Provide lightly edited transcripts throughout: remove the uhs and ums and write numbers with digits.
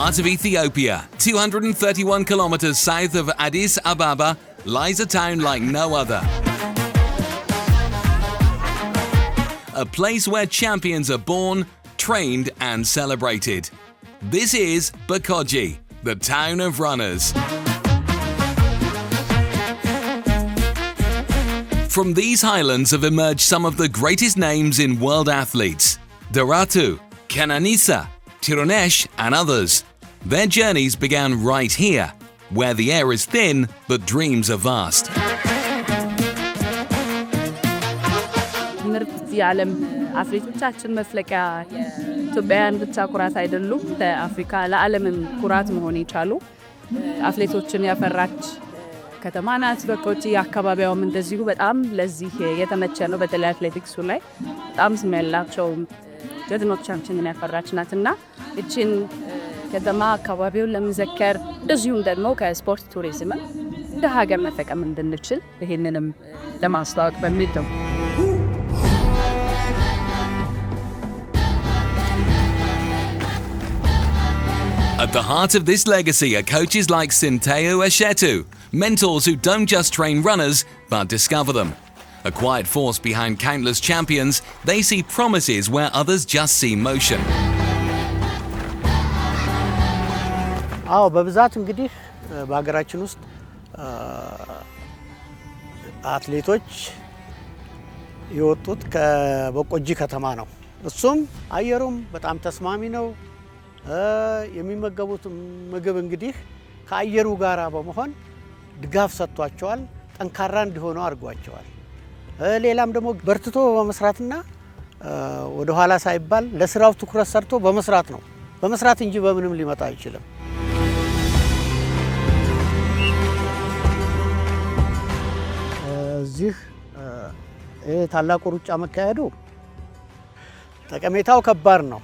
heart of Ethiopia, 231 kilometers south of Addis Ababa, lies a town like no other. A place where champions are born, trained and celebrated. This is Bekoji, the town of runners. From these highlands have emerged some of the greatest names in world athletes: Deratu, Kenanisa, Tirunesh and others. Their journeys began right here, where the air is thin but dreams are vast. ምርጥ የዓለም አትሌቶቻችን መፍለቂያ ኢትዮጵያውያን ብቻ ኩራት አይደሉም። ለአፍሪካ ለዓለምም ኩራት መሆን የቻሉ አትሌቶችን ያፈራች ከተማ ናት በኮጂ። አካባቢውም እንደዚሁ በጣም ለዚህ የተመቸ ነው። በተለይ አትሌቲክሱ ላይ በጣም ስም ያላቸው ጀግኖቻችንን ያፈራች ናትና እቺን ከተማ አካባቢውን ለመዘከር እንደዚሁም ደግሞ ከስፖርት ቱሪዝም እንደ ሀገር መጠቀም እንድንችል ይሄንንም ለማስተዋወቅ በሚል ነው። At the heart of this legacy are coaches like Sinteu Eshetu, mentors who don't just train runners but discover them. A quiet force behind countless champions, they see promises where others just see motion. በብዛት እንግዲህ በአገራችን ውስጥ አትሌቶች የወጡት ከበቆጂ ከተማ ነው። እሱም አየሩም በጣም ተስማሚ ነው። የሚመገቡት ምግብ እንግዲህ ከአየሩ ጋር በመሆን ድጋፍ ሰጥቷቸዋል፣ ጠንካራ እንዲሆኑ አድርጓቸዋል። ሌላም ደግሞ በርትቶ በመስራትና ወደ ኋላ ሳይባል ለስራው ትኩረት ሰርቶ በመስራት ነው። በመስራት እንጂ በምንም ሊመጣ አይችልም። እዚህ ታላቁ ሩጫ መካሄዱ ጠቀሜታው ከባድ ነው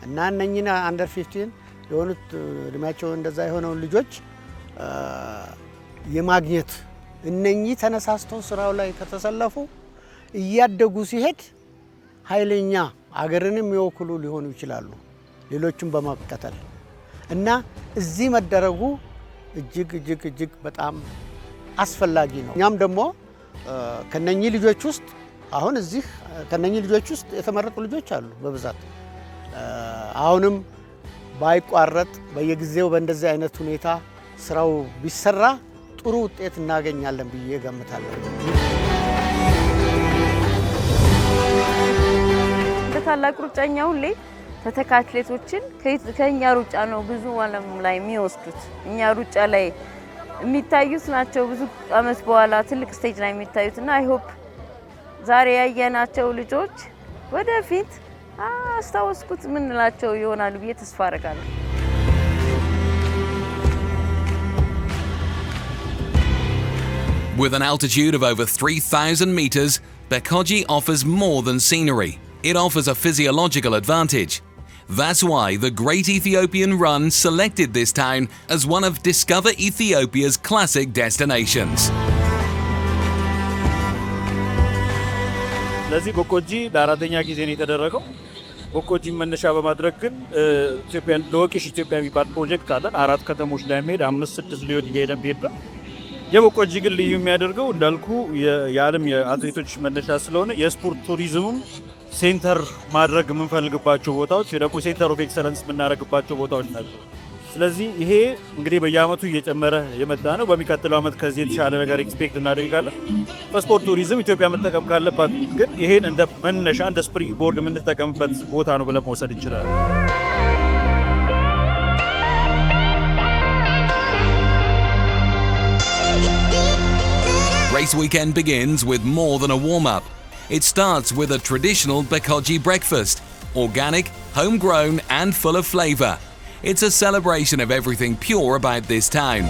እና እነኚህና አንደር 15 የሆኑት እድሜያቸው እንደዛ የሆነው ልጆች የማግኘት እነኚህ ተነሳስተው ስራው ላይ ከተሰለፉ እያደጉ ሲሄድ ኃይለኛ አገርንም ይወክሉ ሊሆኑ ይችላሉ። ሌሎችም በመከተል እና እዚህ መደረጉ እጅግ በጣም አስፈላጊ ነው። እኛም ደግሞ ከነኚህ ልጆች ውስጥ አሁን እዚህ ከነኚህ ልጆች ውስጥ የተመረጡ ልጆች አሉ በብዛት። አሁንም ባይቋረጥ በየጊዜው በእንደዚህ አይነት ሁኔታ ስራው ቢሰራ ጥሩ ውጤት እናገኛለን ብዬ ገምታለሁ። በታላቅ ሩጫኛ ሁሌ ተተካ አትሌቶችን ከኛ ሩጫ ነው ብዙ ዓለም ላይ የሚወስዱት። እኛ ሩጫ ላይ የሚታዩት ናቸው ብዙ አመት በኋላ ትልቅ ስቴጅ ላይ የሚታዩትና አይ ሆፕ ዛሬ ያየናቸው ልጆች ወደፊት አስተዋስኩት ምንላቸው ይሆናሉ ብዬ ተስፋ አደርጋለሁ። With an altitude of over 3,000 meters, Bekoji offers more than scenery. It offers a physiological advantage. That's why the Great Ethiopian Run selected this town as one of Discover Ethiopia's classic destinations. ለዚህ በኮጂ ለአራተኛ ጊዜ ነው የተደረገው። በኮጂ መነሻ በማድረግ ግን ኢትዮጵያን ለወኪሽ ኢትዮጵያ የሚባል ፕሮጀክት አለ። 4 ከተሞች ላይ መሄድ 5-6 ሊሆን ይሄዳል ቢሄድ የበቆጂ ግን ልዩ የሚያደርገው እንዳልኩ የዓለም የአትሌቶች መነሻ ስለሆነ የስፖርት ቱሪዝሙም ሴንተር ማድረግ የምንፈልግባቸው ቦታዎች ደግሞ ሴንተር ኦፍ ኤክሰለንስ የምናደርግባቸው ቦታዎች ናቸው። ስለዚህ ይሄ እንግዲህ በየአመቱ እየጨመረ የመጣ ነው። በሚቀጥለው አመት ከዚህ የተሻለ ነገር ኤክስፔክት እናደርጋለን። በስፖርት ቱሪዝም ኢትዮጵያ መጠቀም ካለባት ግን ይሄን እንደ መነሻ እንደ ስፕሪንግ ቦርድ የምንጠቀምበት ቦታ ነው ብለን መውሰድ እንችላለን። Race weekend begins with more than a warm-up. It starts with a traditional Bekoji breakfast, organic, homegrown and full of flavor. It's a celebration of everything pure about this town.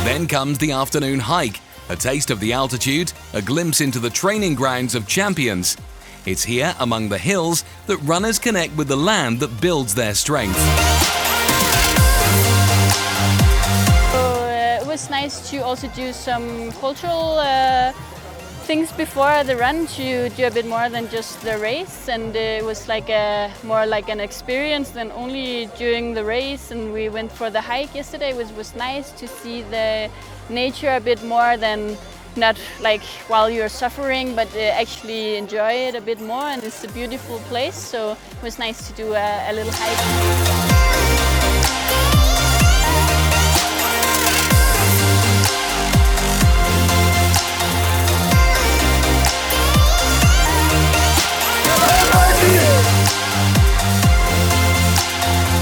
Then comes the afternoon hike, a taste of the altitude, a glimpse into the training grounds of champions. It's here among the hills that runners connect with the land that builds their strength. was nice to also do some cultural things before the run, to do a bit more than just the race, and it was like more like an experience than only during the race. And we went for the hike yesterday, which was nice to see the nature a bit more than not like while you're suffering, but actually enjoy it a bit more. And it's a beautiful place, so it was nice to do a little hike.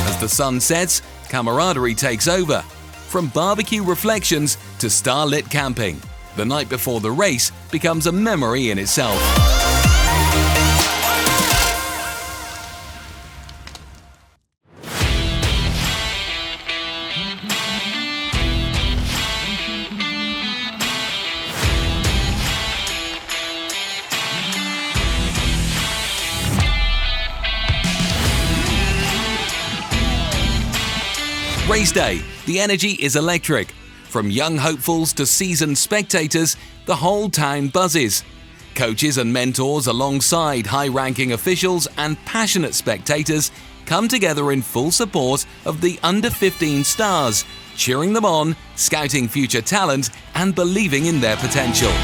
As the sun sets, camaraderie takes over. From barbecue reflections to starlit camping, the night before the race becomes a memory in itself. Race day, the energy is electric. From young hopefuls to seasoned spectators, the whole town buzzes. Coaches and mentors alongside high-ranking officials and passionate spectators come together in full support of the under-15 stars, cheering them on, scouting future talent and believing in their potential.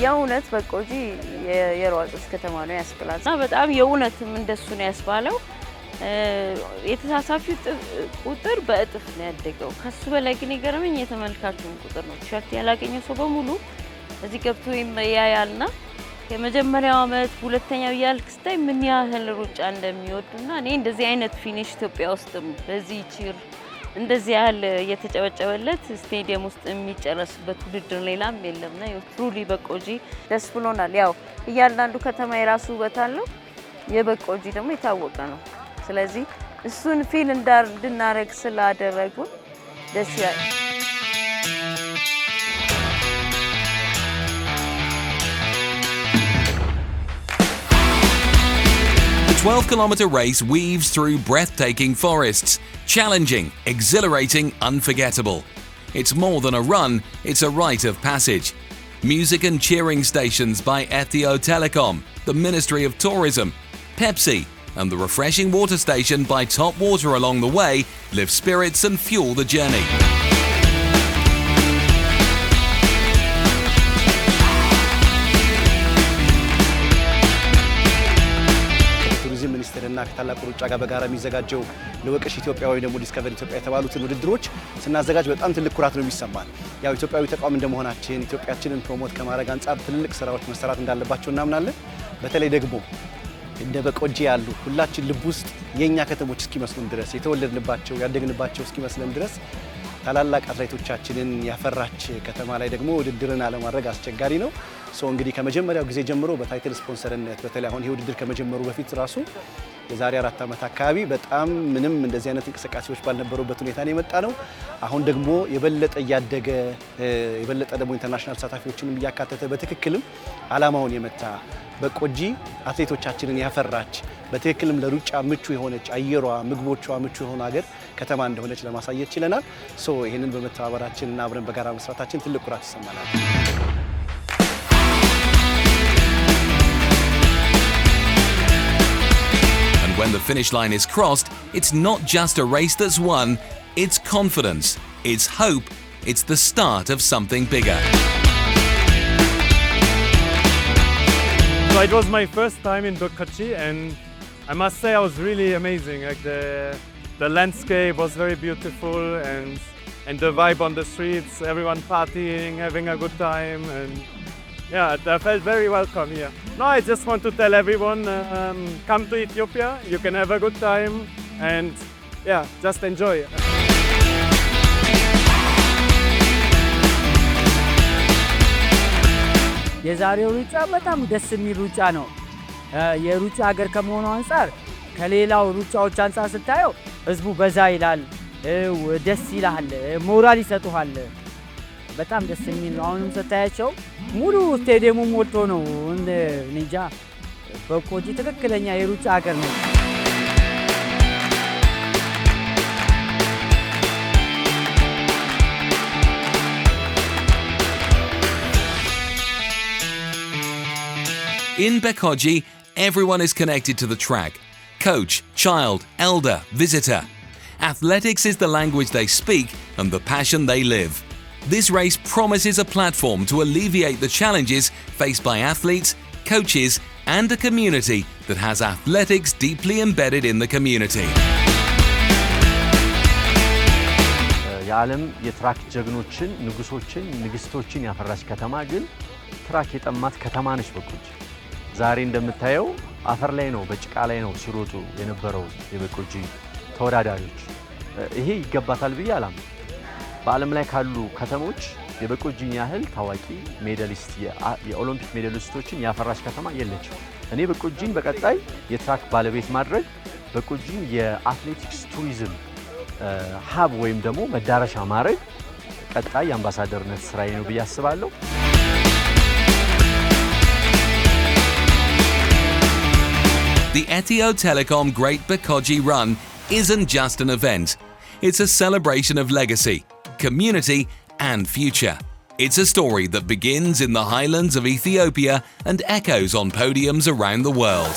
የእውነት በቆጂ የሯጮች ከተማ ነው ያስብላል እና በጣም የእውነትም እንደሱ ነው ያስባለው። የተሳታፊው ቁጥር በእጥፍ ነው ያደገው። ከሱ በላይ ግን የገረመኝ የተመልካቹን ቁጥር ነው። ቲሸርት ያላገኘው ሰው በሙሉ እዚህ ገብቶ ያያልና የመጀመሪያው አመት ሁለተኛው ያልክ ስታይ ምን ያህል ሩጫ እንደሚወዱና እኔ እንደዚህ አይነት ፊኒሽ ኢትዮጵያ ውስጥም በዚህ ቺር እንደዚህ ያህል የተጨበጨበለት ስቴዲየም ውስጥ የሚጨረስበት ውድድር ሌላም የለምና ትሩሊ በቆጂ ደስ ብሎናል። ያው እያንዳንዱ ከተማ የራሱ ውበት አለው፣ የበቆጂ ደግሞ የታወቀ ነው። ስለዚህ እሱን ፊል እንድናረግ ስላደረጉን ደስ ይላል። The 12-kilometer race weaves through breathtaking forests, challenging, exhilarating, unforgettable. It's more than a run, it's a rite of passage. Music and cheering stations by Ethio Telecom, the Ministry of Tourism, Pepsi, and the refreshing water station by Top Water along the way lift spirits and fuel the journey. ሚኒስትርና ከታላቁ ሩጫ ጋር በጋራ የሚዘጋጀው ለወቅሽ ኢትዮጵያ ወይ ደግሞ ዲስከቨሪ ኢትዮጵያ የተባሉትን ውድድሮች ስናዘጋጅ በጣም ትልቅ ኩራት ነው የሚሰማን። ያው ኢትዮጵያዊ ተቋም እንደመሆናችን ኢትዮጵያችንን ፕሮሞት ከማድረግ አንጻር ትልቅ ስራዎች መሰራት እንዳለባቸው እናምናለን። በተለይ ደግሞ እንደ በቆጂ ያሉ ሁላችን ልብ ውስጥ የኛ ከተሞች እስኪመስሉን ድረስ የተወለድንባቸው ያደግንባቸው እስኪመስለን ድረስ ታላላቅ አትሌቶቻችንን ያፈራች ከተማ ላይ ደግሞ ውድድርን አለማድረግ አስቸጋሪ ነው። እንግዲህ ከመጀመሪያው ጊዜ ጀምሮ በታይትል ስፖንሰርነት በተለይ አሁን ይሄ ውድድር ከመጀመሩ በፊት ራሱ የዛሬ 4 ዓመት አካባቢ በጣም ምንም እንደዚህ አይነት እንቅስቃሴዎች ባልነበሩበት ሁኔታ ነው የመጣ ነው። አሁን ደግሞ የበለጠ ያደገ የበለጠ ደግሞ ኢንተርናሽናል ተሳታፊዎችንም ያካተተ በትክክልም አላማውን የመታ በቆጂ አትሌቶቻችንን ያፈራች በትክክልም ለሩጫ ምቹ የሆነች አየሯ ምግቦቿ ምቹ የሆነ ሀገር ከተማ እንደሆነች ለማሳየት ችለናል። ይሄንን በመተባበራችንና አብረን በጋራ መስራታችን ትልቅ ኩራት ይሰማናል። When the finish line is crossed, it's not just a race that's won, it's confidence, it's hope, it's the start of something bigger. So it was my first time in Bokoti, and I must say I was really amazing. Like the landscape was very beautiful, and the vibe on the streets, everyone partying, having a good time, and Yeah, I felt very welcome here. No, I just want to tell everyone, come to Ethiopia. You can have a good time and yeah, just enjoy. የዛሬው ሩጫ በጣም ደስ የሚል ሩጫ ነው። የሩጫ ሀገር ከመሆኑ አንፃር ከሌላው ሩጫዎች አንፃር ስታየው ህዝቡ በዛ ይላል፣ ደስ ይላል፣ ሞራል ይሰጡሃል። በጣም ደስ የሚል ነው። አሁንም ስታያቸው ሙሉ ስቴዲየሙ ሞልቶ ነው። እንጃ በቆጂ ትክክለኛ የሩጫ ሀገር ነው። In Bekoji, everyone is connected to the track. Coach, child, elder, visitor. Athletics is the language they speak and the passion they live. This race promises a platform to alleviate the challenges faced by athletes, coaches, and a community that has athletics deeply embedded in the community. የዓለም የትራክ ጀግኖችን ንጉሶችን ንግስቶችን ያፈራች ከተማ ግን ትራክ የጠማት ከተማ ነች በቆጂ። ዛሬ እንደምታየው አፈር ላይ ነው በጭቃ ላይ ነው ሲሮጡ የነበረው የበቆጂ ተወዳዳሪዎች። ይሄ ይገባታል ብዬ አላምንም። በዓለም ላይ ካሉ ከተሞች የበቆጂን ያህል ታዋቂ ሜዳሊስት የኦሎምፒክ ሜዳሊስቶችን ያፈራች ከተማ የለችም። እኔ በቆጂን በቀጣይ የትራክ ባለቤት ማድረግ በቆጂን የአትሌቲክስ ቱሪዝም ሀብ ወይም ደግሞ መዳረሻ ማድረግ ቀጣይ የአምባሳደርነት ስራዬ ነው ብዬ አስባለሁ። The Ethio Telecom Great Bekoji Run isn't just an event. It's a celebration of legacy, community, and future. It's a story that begins in the highlands of Ethiopia and echoes on podiums around the world.